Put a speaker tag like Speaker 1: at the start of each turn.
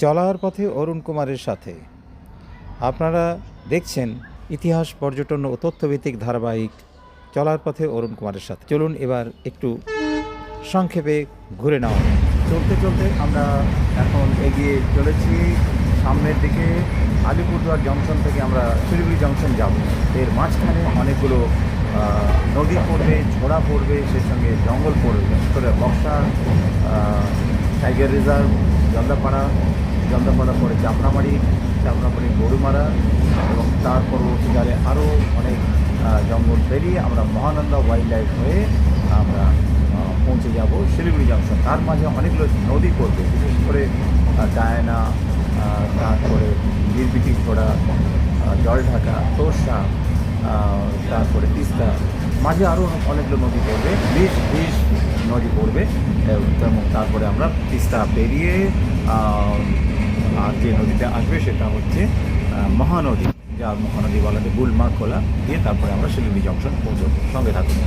Speaker 1: চলার পথে অরুণ কুমারের সাথে আপনারা দেখছেন ইতিহাস, পর্যটন ও তথ্যভিত্তিক ধারাবাহিক চলার পথে অরুণ কুমারের সাথে। চলুন এবার একটু সংক্ষেপে ঘুরে নেওয়া যাক।
Speaker 2: চলতে চলতে আমরা এখন এগিয়ে চলেছি সামনের দিকে। আলিপুরদুয়ার জংশন থেকে আমরা শিলিগুড়ি জংশন যাব। এর মাঝখানে অনেকগুলো নদী পড়বে, ঝোড়া পড়বে, সেই সঙ্গে জঙ্গল পড়বে, বিশেষ করে বক্সা, টাইগার রিজার্ভ, জলদাপাড়া পরে চাপড়ামারি গরুমারা, এবং তার পরবর্তীকালে আরও অনেক জঙ্গল পেরিয়ে আমরা মহানন্দা ওয়াইল্ড লাইফ হয়ে আমরা পৌঁছে যাব শিলিগুড়ি জংশন। তার মাঝে অনেকগুলো নদী পড়বে, বিশেষ করে ডায়না, তারপরে নির্বিটি ঘোড়া, জলঢাকা, তোরসা, তারপরে তিস্তা, মাঝে আরও অনেকগুলো নদী পড়বে, বিশ নদী পড়বে। এবং তারপরে আমরা তিস্তা পেরিয়ে আর যে নদীটা আসবে সেটা হচ্ছে মহানদী, যার মহানদী বলা হয় গুলমা খোলা দিয়ে তারপরে আমরা শিলিগুড়ি জংশন পৌঁছব। সঙ্গে থাকুন।